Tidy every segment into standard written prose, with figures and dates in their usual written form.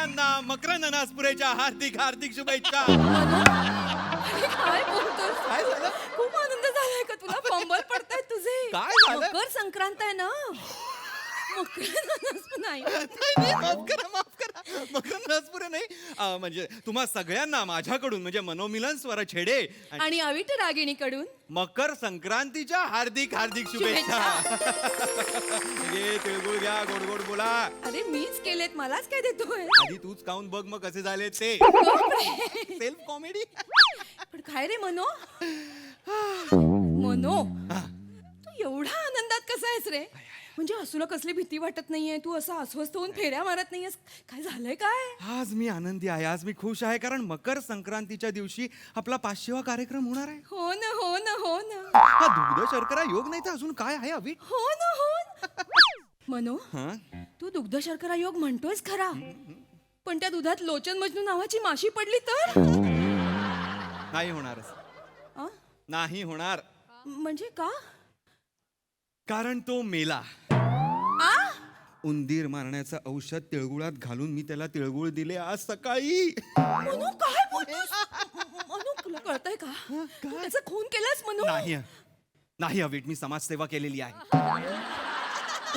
सगळ्यांना मकर नासपुरेच्या हार्दिक हार्दिक शुभेच्छा. अरे काय बोलतोस? काय झालं? खूप आनंद झालाय का तुला? पंबल पडतायत तुझे. काय झालं? मकर संक्रांत आहे ना. मकर नाही. नाही, माफ करा मकर नासपुरे नाही. म्हणजे तुम्हा सगळ्यांना माझ्याकडून म्हणजे मनोमिलन स्वर छेडे आणि अविट रागिणीकडून मकर संक्रांतीच्या हार्दिक हार्दिक शुभेच्छा. घे तिळगुळ घ्या, गोड गोड बोला. अरे मीच केलेत, मलाच काय देतोय? आधी तूच खाऊन बघ मग कसे झाले ते. Self comedy. पण काय रे मनो? मनो तू एवढा आनंदात कसा आहेस रे? म्हणजे असुला कसली भीती वाटत नाहीये, तू असं अस्वस्थ होऊन फेऱ्या मारत नाहीयेस, काय झालंय काय? आज मी आनंदी आहे, आज मी खुश आहे, कारण मकर संक्रांतीच्या दिवशी आपला 500वा कार्यक्रम होणार आहे. हो ना हो ना हो ना. हा दुग्ध शर्करा योग नाही तर अजून काय आहे अभि? हो ना हो ना. मनो हा तू दुग्ध शर्करा योग म्हणतोयस खरा, पण त्या दुधात लोचन मजनू नावाची माशी पडली तर? नाही होणारच. आ? नाही होणार, म्हणजे का? कारण तो मेला. आ? उंदीर मारण्याचं औषध तिळगुळात घालून मी त्याला तिळगुळ दिले आज सकाळी. मनो काय बोलतोस? मनो तुला कळतंय का? तू त्याचा खून केलास मनो? नाही नाही अविट, मी समाजसेवा केलेली आहे.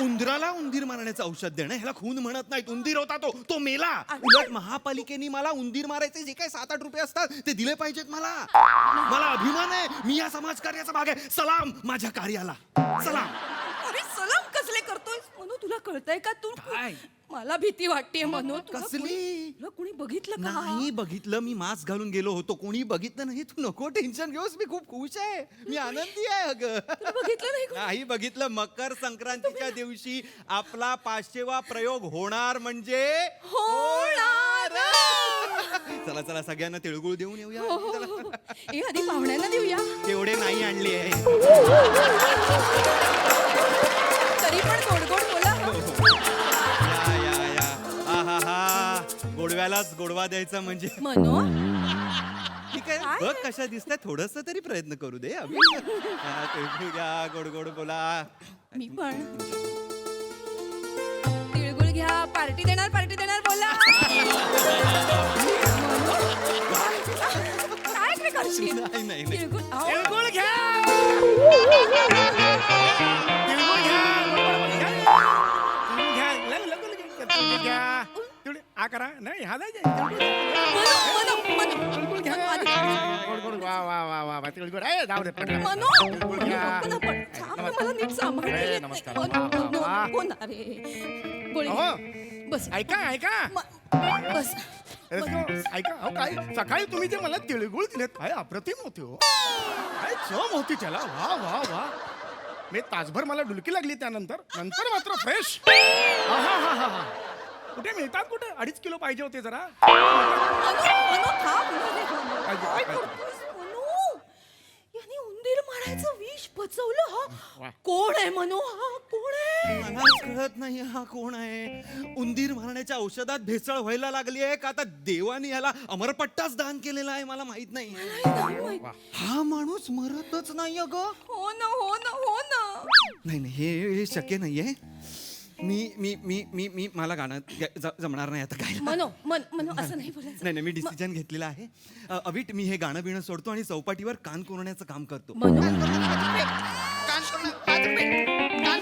उंदराला उंदीर मारण्याचं औषध देणं ह्याला खून म्हणत नाहीत. उंदीर होता तो मेला. उलट महापालिकेने मला उंदीर मारायचे जे काही 7-8 रुपये असतात ते दिले पाहिजेत. मला अभिमान आहे, मी या समाजकार्याचा भाग आहे. सलाम माझ्या कार्याला, सलाम. अरे सलाम कसले करतोयस मनो? तुला कळतंय का? तू काय? मला भीती वाटते मनो. कसली? तुला कोणी बघितलं का? नाही बघितलं, मी मास्क घालून गेलो होतो. कोणी बघितलं नाही. तू नको टेन्शन घेऊस, मी खूप खुश आहे, मी आनंदी आहे. अगं तुला बघितलं नाही कोणी? नाही बघितलं. मकर संक्रांतीच्या दिवशी आपला 500वा प्रयोग होणार म्हणजे होणार. चला चला सगळ्यांना तिळगुळ देऊन येऊया. हो, हो, हो. ए आधी पाहुण्यांना देऊया. तेवढे नाही आणले आहे. तरी पण गोड गोड बोला. या आहा गोडव्यालाच गोडवा द्यायचा म्हणजे. मनो ठीक आहे, काय? बघ कशा दिसताय, थोडस तरी प्रयत्न करू दे. तिळगुळ घ्या, गोड गोड बोला. मी पण तिळगुळ घ्या, पार्टी देणार बोला. काय काय करशील? नाही नाही. तिळगुळ अहो, तिळगुळ घ्या. तिळगुळ घ्या. आ करा नाही हा नाही मनो गोड वा वा वा वा वा तिळगुळ आहे. जाऊ दे पडलं. मनो तिळगुळ घ्या. नको ना, पण थांब ना, मला नीट सांभाळता येत नाही. नमस्कार. मनो, वा, वा, वा. नको ना रे. गोळी अहो, घे. बस ऐका बस. ऐका अहो काय सकाळी तुम्ही जे मला तिळगुळ दिलेत काय अप्रतिम होते हो. काय चव होती त्याला. वा वा वा. मी तासभर मला डुलकी लागली त्यानंतर मात्र फ्रेश. कुठे मिळतात कुठे? 2.5 किलो पाहिजे होते जरा. मनो थांब ना रे. काय काय? करतोयस मनो? याने उंदीर मारायचं विष पचवलं. हा वा. कोण आहे मनो? हा कोण आहे? मलाच कळत नाही हा कोण आहे. उंदीर मारण्याच्या औषधात भेसळ व्हायला लागली आहे का आता देवाने याला अमरपट्टाच दान केलेला आहे मला माहित नाही. नाही माहित. हा माणूस मरतच नाही अगं. हो ना हो ना हो ना. नाही नाही हे शक्य नाहीये. मी मला गाणं जमणार नाही आता काय. मनो असं नाही बोलायचं. नाही मी डिसिजन घेतलेला आहे. अविट मी हे गाणं बिणं सोडतो आणि चौपाटीवर कान कोरण्याचं काम करतो. मनो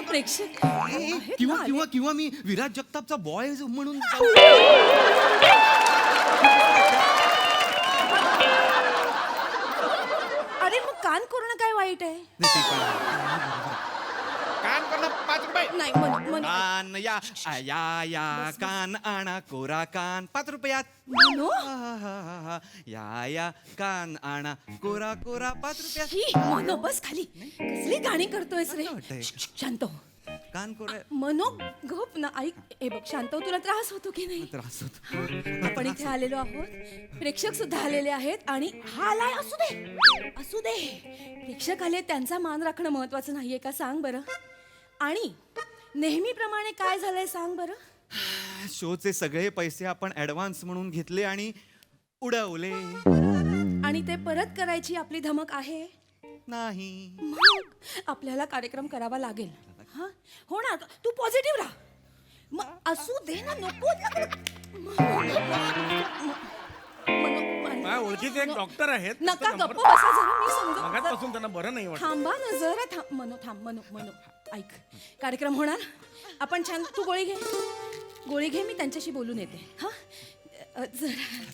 प्रेक्षक आहेत किंवा ना किंवा किंवा मी विराज जगतापचा बॉय म्हणून अरे मग कान करणं काय वाईट आहे? नाही, ते पण आहे. कान करणं 5 रुपये. नाही मनो कान या कान आणा कोरा कान 5 रुपयात. मनो या कान आणा कोरा 5 रुपयात. ही मनो बस खाली. कसली गाणी करतोयस रे? वाटतंय? शांत हो. कान कोरा मनो गप ना. ऐक हे बघ शांत हो. तुला त्रास होतो की नाही? त्रास होतो. आपण इथे आलेलो आहोत. प्रेक्षक सुद्धा आलेले आहेत आणि हा आलाय. असू दे. प्रेक्षक आले, त्यांचा मान राखणं महत्वाचं नाहीये का? सांग बरं. आणि नेहमीप्रमाणे काय झालंय सांग बरं. शोचे सगळे पैसे आपण ऍडव्हान्स म्हणून घेतले आणि उडवले. आणि ते परत करायची आपली धमक आहे. नाही मग आपल्याला कार्यक्रम करावा लागेल. हा हो ना. तू पॉझिटिव्ह राहा. मग असू दे ना. नको ओळखीचे एक डॉक्टर आहेत. नका त्यांचा गप्प नंबर- बसा जरा मी समजू मगाचपासून त्यांना बरं नाही वाटत. थांबा ना जरा थांब मनू ऐक कार्यक्रम होणार आपण छान तू गोळी घे मी त्यांच्याशी बोलून येते हा जरा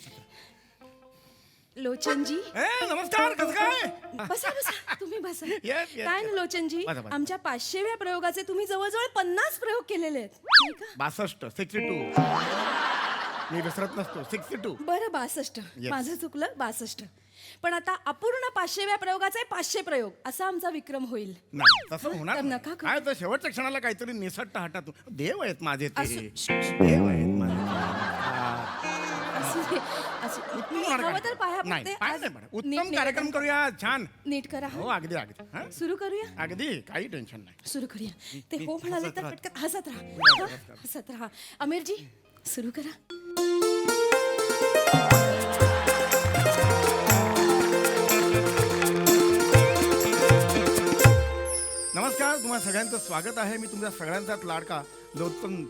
लोचनजी ए, नमस्कार, कसं काय? बसा तुम्ही बसा Yes, yes, काय ना yes. लोचनजी बसा, बसा. आमच्या 500व्या प्रयोगाचे तुम्ही जवळजवळ 50 प्रयोग केलेले आहेत नाही का? 62 62 मी विसरत नसतो 62. बरं 62 Yes. माझं चुकलं 62 पण आता अपूर्ण 500व्या प्रयोगाचे 500 प्रयोग असा आमचा विक्रम होईल नाही तसं होणार तर नाही. नका करू. काय तर शेवटच्या क्षणाला काहीतरी निसटता हाटातून देव आहेत माझे ते असू- देव आहेत माझे. असू दे, असू दे. उत्तम मी होणार हवं का? तर पाया नाही पडते. पाय आज नाही पडत. नीट उत्तम निवेदन कार्यक्रम करूया छान. नीट करा हो अगदी अगदी हा? सुरू करूया अगदी काही टेन्शन नाही. सुरू करूया ते हो म्हणाले तर पटकन हसत राहा हा, हसत राहा अमीरजी सुरू करा नमस्कार तुम्हा सगळ्यांचं स्वागत आहे. मी तुमच्या सगळ्यांचाच लाडका लोचन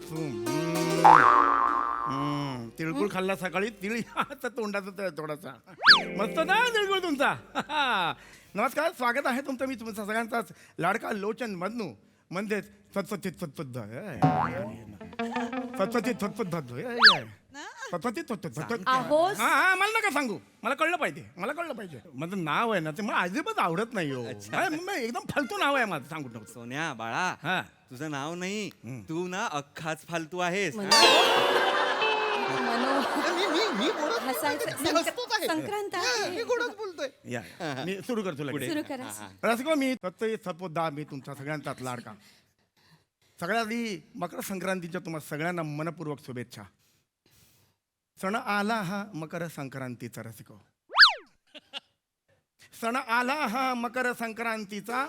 तिळगुळ खाल्ला सकाळी तिळ तर तोंडाचा थोडासा मस्त ना तिळगुळ तुमचा. नमस्कार स्वागत आहे तुमचं. मी तुमचा सगळ्यांचाच लाडका लोचन मधनू म्हणजेच सत्सथित सत्पद्ध सत्सथित सत्पद्ध आहोस. हा मला नका सांगू मला कळलं पाहिजे माझं नाव आहे ना ते मला अजिबात आवडत नाही हो. एकदम फालतू नाव आहे माझं सांगू नको. सोन्या बाळा हा तुझं नाव नाही तू ना अख्खाच फालतू आहेस. मनो मी बोलत हसायचं मी हसतोच आहे. संक्रांत आहे. मी गोडच बोलतोय. या मी सुरू करतो लगेच. सुरू करा रसिको मी सत्य सपोदा मी तुमचा सगळ्यांचाच लाडका. सगळ्यात आधी मकर संक्रांतीच्या तुम्हाला सगळ्यांना मनपूर्वक शुभेच्छा. सण आला हा मकर संक्रांतीचा रसिको. सण आला हा मकर संक्रांतीचा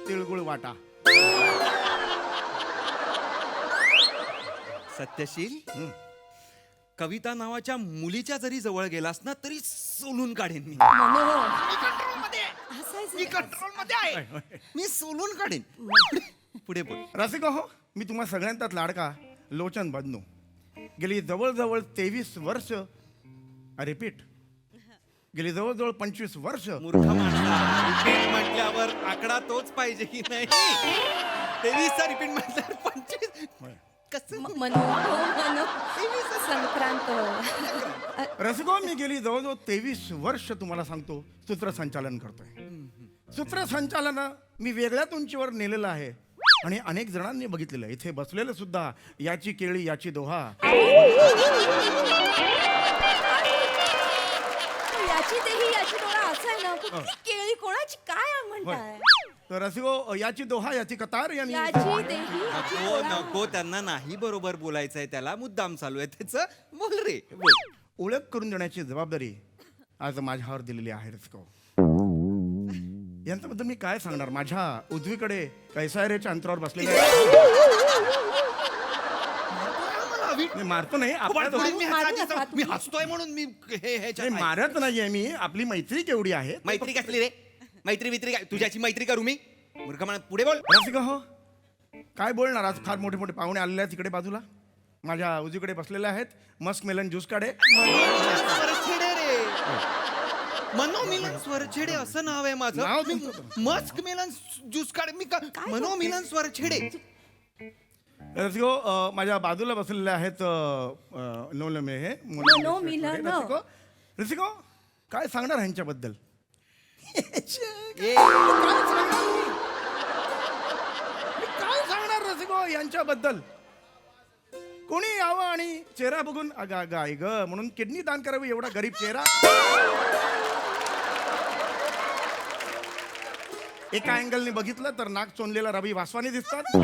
तिळगुळ वाटा. सत्यशील कविता नावाच्या मुलीच्या जरी जवळ गेलास ना तरी सोलून काढेन मी. मनो मी हसायचं कंट्रोल मध्ये आहे. मी सोलून काढेन. पुढे बोल. रसिको हो मी तुम्हा सगळ्यांचाच लाडका लोचन बदनू. गेली जवळजवळ 23 वर्ष रिपीट गेली जवळजवळ 25 वर्ष मूर्ख माणसा रिपीट म्हटल्यावर आकडा तोच पाहिजे की नाही. 23चा रिपीट म्हटल्यावर 25 कसं मनो संक्रांत रसिको मी गेली जवळजवळ 23 वर्ष तुम्हाला सांगतो सूत्रसंचालन करतोय. सूत्रसंचालन मी वेगळ्याच उंचीवर नेलेलं आहे आणि अनेक जणांनी बघितलेलं. इथे बसलेलं सुद्धा याची केळी याची दोहा याची तेही याची डोळा असं आहे ना कुठली केळी कोणाची काय म्हणताय तर रसिको याची दोहा याची कतार यांनी याची तेही याची नको डोळा. नको त्यांना नाही बरोबर बोलायचंय त्याला मुद्दाम चालू आहे त्याच बोल रे बोल. ओळख करून देण्याची जबाबदारी आज माझ्यावर दिलेली आहे रसिको. यांच्याबद्दल मी काय सांगणार. माझ्या उजवीकडे कैसारेच्या अंतरावर बसलेले मी मारतो नाही आपल्या दोघांना- मी मारू हसायचं. नका मी तुम्ही. हसतोय म्हणून मी हे नाही, मारत नाहीये मी. आपली मैत्री केवढी आहे. मैत्री कसली रे मैत्री वित्री काय तुझ्याची मैत्री करू मी मूर्ख म्हणा. पुढे बोल. रसिका हो काय बोलणार. आज फार मोठे मोठे पाहुणे आलेले आहेत तिकडे बाजूला. माझ्या उजवीकडे बसलेले आहेत. मस्क मेलन ज्यूस काढे. स्वरछेडे रे मनोमिलन स्वरछेडे असं नाव आहे माझं. नाव तुमचं. मस्क मिलन ज्यूस काढे मी मनोमिलन स्वरछेडे. रसिको माझ्या बाजूला बसलेले आहेत नोलमे हे मनोमिलन. रसिको काय सांगणार ह्यांच्याबद्दल. ए, मी काय सांगणार रसिको यांच्याबद्दल. कोणी यावं आणि चेहरा बघून अगा अगा आई ग म्हणून किडनी दान करावी एवढा गरीब चेहरा. एका अँगलने बघितलं तर नाक चोनलेला रवी वासवानी दिसतात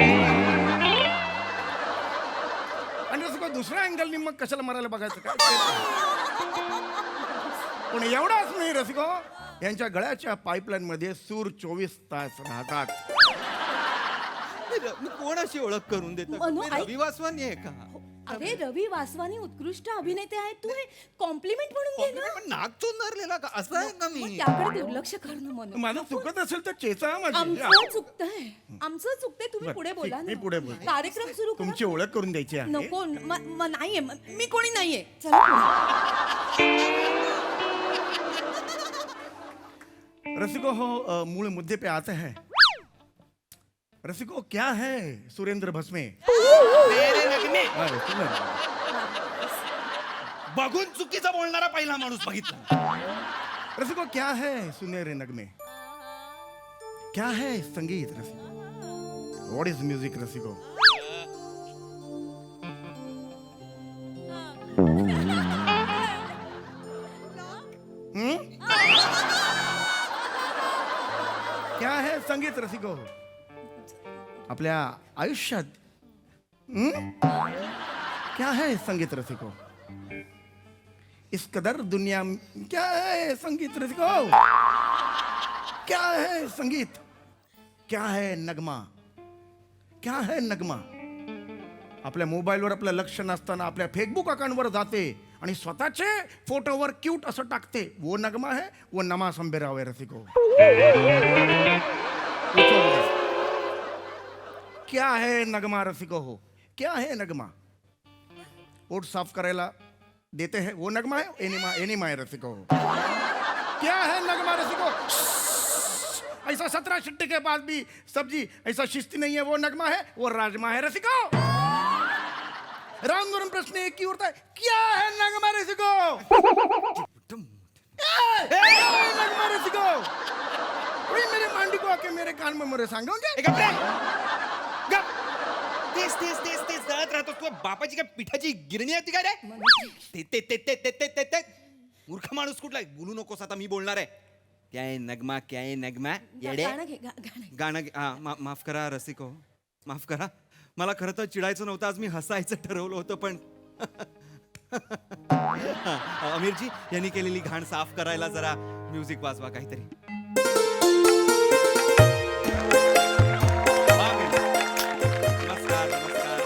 आणि रसिको दुसऱ्या अँगलने मग कशाला मरायला बघायचं काय. पण एवढाच नाही रसिको यांच्या गळ्याच्या पाईपलाईन मध्ये सूर 24 तास राहतात. मी कोण अशी ओळख करून देतो मनो, मी रवी वासवानी आहे का. अरे रवी वासवानी उत्कृष्ट अभिनेते आहेत, तू हे कॉम्प्लिमेंट म्हणून घे ना. पण नाक चोंदरलेला का असं आहे का मग मी त्याकडे दुर्लक्ष करणं म्हणून. माझं चुकत असेल तर चेचा माझी. आमचं चुकतंय, आमचं चुकतंय. तुम्ही बरं, पुढे बोला ठीक, ना. मी पुढे बोलतो. कार्यक्रम सुरू करा. तुमची ओळख करून द्यायची आहे. नको नाहीये मी कोणी नाहीये. चला पुढे. रसिको हो, मूल मुद्दे पे आते हैं. रसिको क्या है सुरेंद्र भस्मे? मेरे नगमे. अरे, सुंदर. बघून चुकीचा बोलणारा पहिला माणूस बघितला. रसिको क्या है सुनहरे नगमे? क्या है संगीत रसिको? व्हाट इज म्यूजिक रसिको? क्या है संगीत रसिको? आपल्या आयुष्यात क्या है संगीत रसिको? इस कदर दुनिया में क्या है संगीत रसिको? क्या है संगीत? क्या है नगमा? क्या है नगमा? आपल्या मोबाईलवर आपलं लक्ष नसताना आपल्या फेसबुक अकाउंटवर जाते आणि स्वतःचे फोटोवर क्यूट असं टाकते. वो नगमा है, वो नमा संबेराव है रसिको. क्या है नगमा रसिको हो? क्या है नगमा? ओठ साफ करायला देते हैं वो नगमा है, एनिमा है रसिको हो. क्या है नगमा रसिको? ऐसा 17 शिट्टे के बाद भी सब्जी ऐसा शिस्ती नहीं है, वो नगमा है, वो राजमा है रसिको. राम वरून प्रश्न एक ही उठता है, क्या है नगमा रसिको? नगमा रसिको कोई मेरे मांडी को आके मेरे कान में मुरे सांगोगे? ए, गप रे. गप. तेच तेच तेच तेच जळत राहतो. तू बापाची काय पिठाची गिरणी आहे ती काय रे? ते ते ते ते ते ते ते ते मूर्ख माणूस कुठला बोलू नकोस. आता मी बोलणार आहे. क्या है नगमा, क्या है नगमा? येडे गाणं घे, गाणं घे. गाणं माफ करा रसिको, माफ करा. मला खरं तर चिडायचं नव्हतं, आज मी हसायचं ठरवलं होतं. पण अमीरजी यांनी केलेली घाण साफ करायला जरा म्युझिक वाजवा काहीतरी. नमस्कार नमस्कार.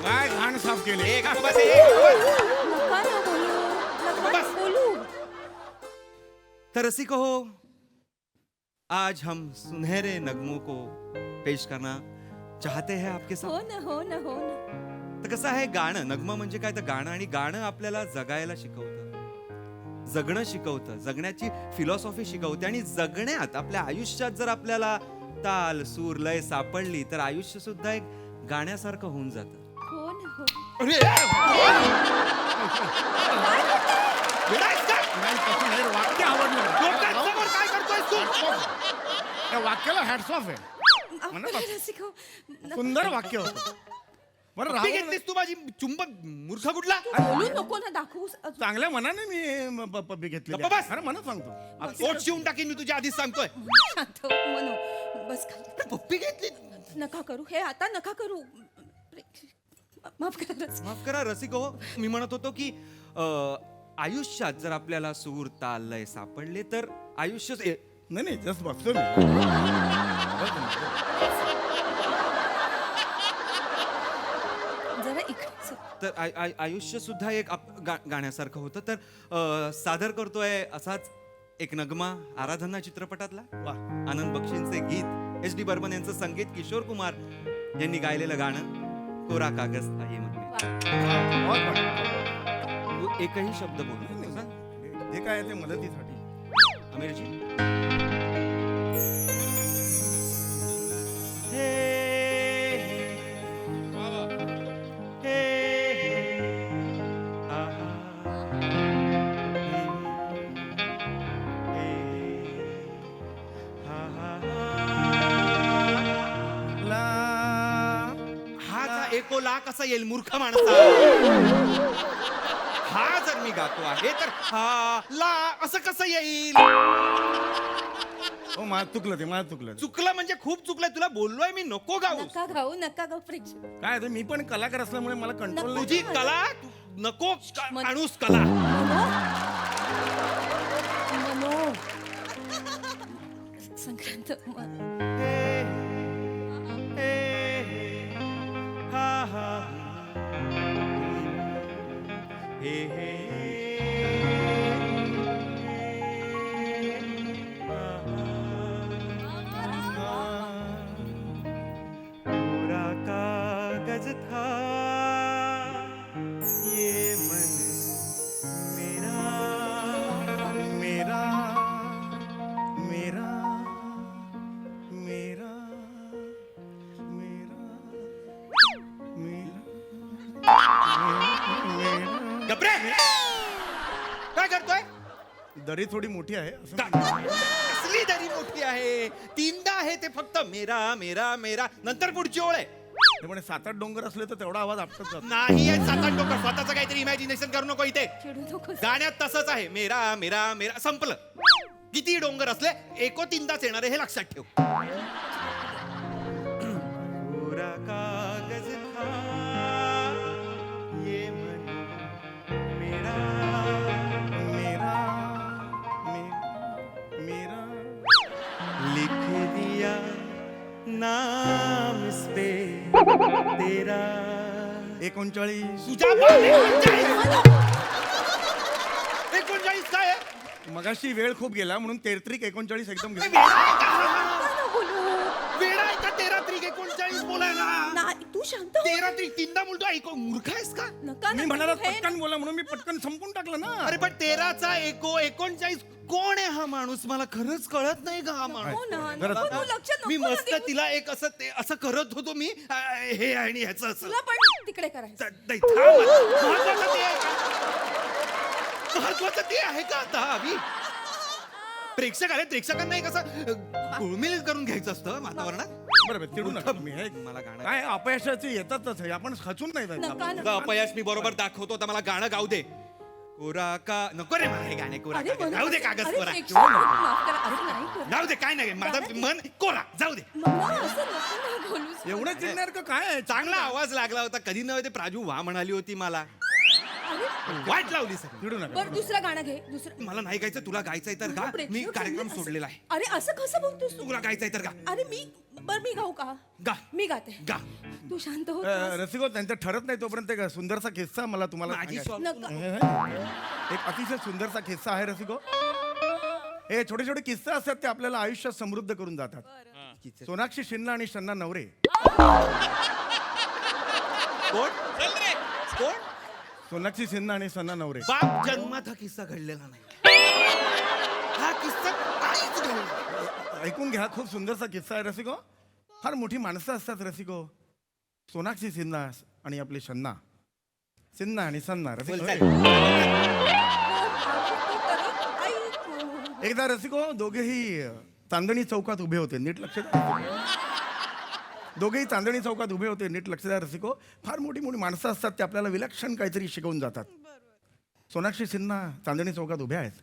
काय घाण साफ केले? ए, गप्प बस, ए, गप्प बस. नका ना बोलू, नका बस. बोलू. तो रसिको हो, आज हम सुनहरे नगमों को पेश करना चाहते हैं आपके साथ. हो ना हो ना हो ना. तर कसं आहे गाणं, नगमा म्हणजे काय तर गाणं, आणि गाणं आपल्याला जगायला शिकवतं, जगणं शिकवतं, जगण्याची फिलॉसॉफी शिकवते. आणि जगण्यात आपल्या आयुष्यात जर आपल्याला ताल सूर लय सापडली तर आयुष्य सुद्धा एक गाण्यासारखं होऊन जातं. हो ना हो. अरे वेडायस का? नाही, तसं नाही रे, वाक्य आवडलं. डोक्यासमोर काय करतोयस तू? या वाक्याला हॅट्स ऑफ आहे. म्हणा आपल्या बा. रसिको, सुंदर वाक्य होतं. बरं पप्पी राहू घेतलीस तू माझी, चुंबक मूर्ख कुठला? बोलू नको ना, दाखवू. चांगल्या मनाने मी पप्पी घेतली. गप्प बस. अरे म्हणत सांगतो. पोट शिवून टाकीन मी तुझ्या आधीच सांगतोय. शांत हो, मनू बस खाली. पप्पी घेतली. नका करू हे, आता नका करू. माफ करा रसिको. माफ करा रसिको, मी म्हणत होतो की आयुष्यात जर आपल्याला सूर ताल लय सापडले तर आयुष्य नाही नाही, जस्ट बघतो मी. जरा इकडे सर. तर आयुष्य सुद्धा एक गाण्यासारखं होतं. तर सादर करतोय असाच एक नगमा आराधना चित्रपटातला. वा. आनंद बक्षींचे गीत, एच डी बर्मन यांचं संगीत, किशोर कुमार यांनी गायलेलं गाणं कोरा कागज था ये मन में. बहुत बढिया. तू एकही शब्द बोलू नकोस, हा? हे काय आहे ते मदतीसाठी. आमिरजी. एको ला कसा येईल मूर्ख माणसा? हा जर मी गातो आहे तर हा ला असं कसं येईल? हो, मला चुकलं ते, मला चुकलं ते. चुकलं म्हणजे खूप चुकलंय. तुला बोललोय मी नको गाऊ. नका गाऊ, नका गाऊ प्रेक्षक. काय आहे ते, मी पण कलाकार असल्यामुळे मला कंट्रोल नाही. तुझी कला नको माणूस कला. मनो संक्रांत हे हे कोरा कागज था ये मन मेरा मेरा मेरा मेरा मेरा गप्रे काय करतोय दरी थोडी मोठी आहे असं कसली दरी मोठी आहे तीनदा आहे ते फक्त मेरा मेरा मेरा नंतर पुढची ओळ आहे ते म्हणे 7-8 डोंगर असले तर तेवढा आवाज आपटत जातो. नाही आहे 7-8 डोकं स्वतःचं काहीतरी इमॅजिनेशन करू नको इथे चिडू नकोस. गाण्यात तसंच आहे मेरा मेरा मेरा संपलं किती डोंगर असले एको तीनदाच येणार आहे हे लक्षात ठेव कोरा कागज था ये मन मेरा मेरा मेरा लिख दिया नाम इस पे तेरा 39 तुझ्या बाप 39 काय आहे? मगाशी वेळ खूप गेला म्हणून 33-39 एकदम वेडा गेला. आहे का? बोलू. वेडा आहे का 13-39 बोलायला नाही तू शांत हो. 13 तीनदा बोलतो ऐको मूर्ख आहेस का नका मी नका, म्हणाला हे पटकन बोला म्हणून मी पटकन संपून टाकलं ना. अरे पण 13चा एको 39 कोण आहे हा माणूस मला खरंच कळत नाही का हा हो माणूस ना जरा- नको तू लक्ष नको मी ना मस्त देऊ. तिला एक असं असं करत होतो मी हे आणि ह्याचं असं तुला पण तिकडे करायचं नाही, थांब आता. महत्वाचं ते आहे का महत्वाचं ते आहे का आता अभि प्रेक्षक आले प्रेक्षकांना एक असं गुळमिल करून घ्यायचं असतं वातावरणात बरोबर चिडू नका तुम्ही हे मला गाणं काय अपयशाचे येतातच हे आपण खचून नाही जायचं. नका तुझं नका अपयश मी बरोबर दाखवतो आता मला गाणं गाऊ दे कोरा का नको रे मला हे गाणे कोरा अरे का म्हणून- गाऊ दे कागद अरे कोरा प्रेक्षक, माफ करा, असं नाही करू. जाऊ दे काय नाही माझं गाणं- मन कोरा जाऊ दे मम्मा, असं नको ना बोलूस. एवढं चिडणार का काय चांगला आवाज लागला होता कधी नव्हे ते प्राजू वा म्हणाली होती मला अरे, वाट लावली सगळी चिडू नका बरं दुसरं गाणं घे दुसरं मला नाही गायचं तुला गायचंय तर गा प्रेक्षक मी कार्यक्रम म्हणले असं- सोडलेला आहे अरे असं कसं बोलतोस तू तुला गायचंय तर गा अरे मी गाऊ का गा मी गाते गा तू शांत हो रसिको त्यांचं ठरत नाही तोपर्यंत एक सुंदरसा किस्सा मला तुम्हाला माझी सांगायचा. नका एक अतिशय सुंदरसा किस्सा आहे रसिको हे छोटे छोटे किस्से असतात ते आपल्याला आयुष्यात समृद्ध करून जातात सोनाक्षी सिन्हा आणि शन्ना नवरे कोण कोण सोनाक्षी सिन्हा आणि सन्ना नवरे बाप जन्मात हा किस्सा घडलेला नाही हा किस्सा काहीच घडला नाही. ऐकून घ्या खूप सुंदरसा किस्सा आहे रसिको फार मोठी माणसं असतात रसिको सोनाक्षी सिन्हा आणि आपली शन्ना सिन्हा आणि सन्ना रसिको बोलताय. एकदा रसिको दोघेही चांदणी चौकात उभे होते नीट लक्ष द्या दोघेही चांदणी चौकात उभे होते नीट लक्ष द्या रसिको फार मोठी मोठी माणसं असतात ते आपल्याला विलक्षण काहीतरी शिकवून जातात सोनाक्षी सिन्हा चांदणी चौकात उभ्या आहेत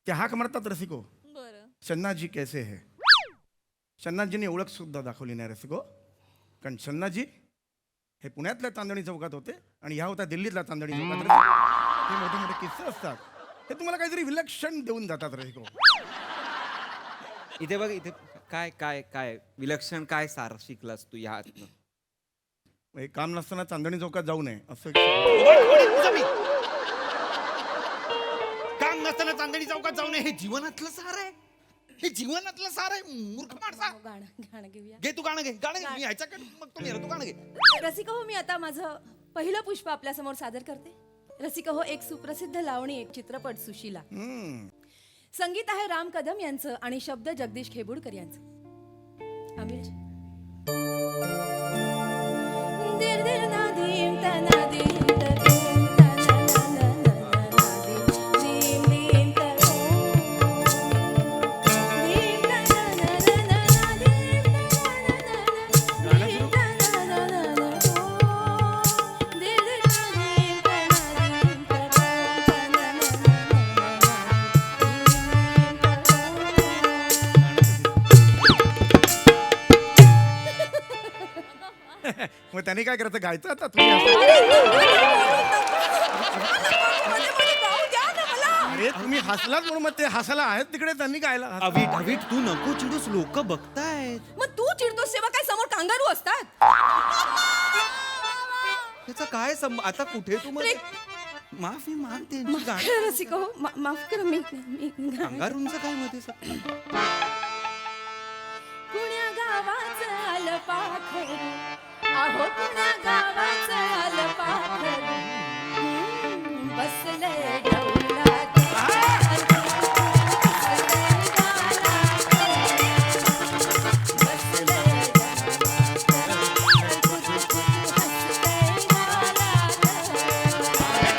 ते हाक मारतात रसिको शन्नाजी कैसे है शन्नाजीने ओळख सुद्धा दाखवली नाही रसिको कारण शन्नाजी हे पुण्यातल्या चांदणी चौकात होते आणि ह्या होत्या दिल्लीतल्या चांदणी चौकात रसिको. हे मोठे मोठे किस्से असतात हे तुम्हाला काहीतरी विलक्षण देऊन जातात रसिको इथे बघ इथे काय काय काय विलक्षण काय सार शिकलास तू या हे काम नसताना चांदणी चौकात जाऊ नये असं काम नसताना चांदणी चौकात जाऊ नये हे जीवनातलं सार आहे हे जीवनातलं सार आहे मूर्ख माणसा गाणं गाणं घेऊया घे तू गाणं घे गाणं घे मी ह्याच्याकडे मग तू गाणं घे रसिका हो मी आता माझं पहिलं पुष्प आपल्या समोर सादर करते रसिका हो एक सुप्रसिद्ध लावणी एक चित्रपट सुशीला संगीत आहे राम कदम यांचं आणि शब्द जगदीश खेबुडकर यांचं आमिर दिर दिर ना दीम तना दीम ता दीम ता ना ना ना ना ना दीम दीम ता दीम ता ना ना ना ना दीम ता ना ना ना ना दिर दिर ना दीम ता ना दीम ता ना ना मग त्यांनी काय करायचं गायचं आता तुम्ही असं- अरे तुम्ही हसलाच म्हणून मग ते हसायला आहेत तिकडे त्यांनी गायला अविट अविट तू नको चिडूस लोक बघतायत मग तू चिडतोस तेव्हा काय समोर कांगारू असतात त्याचा काय आता कुठे तू मध्ये माफी मागते माफ करा रसिका हो, माफ करा. मी अंगारूंचं काय मध्ये कुण्या गावाचं आलं पाखर, अहो कुण्या गावाचं आलं पाखर, बसलंय डौलात.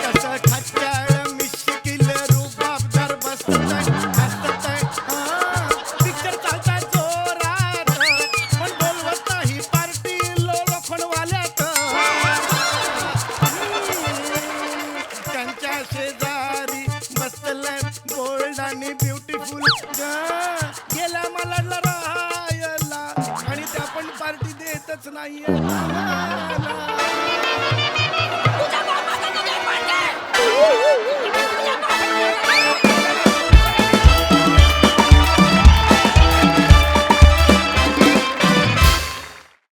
कसं खच्चळ मिश्किल रुबाबदार बसतंय हसतंय. पिक्चर चालताय जोरात पण बोलवत नाही पार्टी लोखंडवाल्यात. त्यांच्या शेजारी बसलंय बोल्ड आणि ब्युटिफुल गेला मला लढायला आणि त्या पण पार्टी देतच नाही.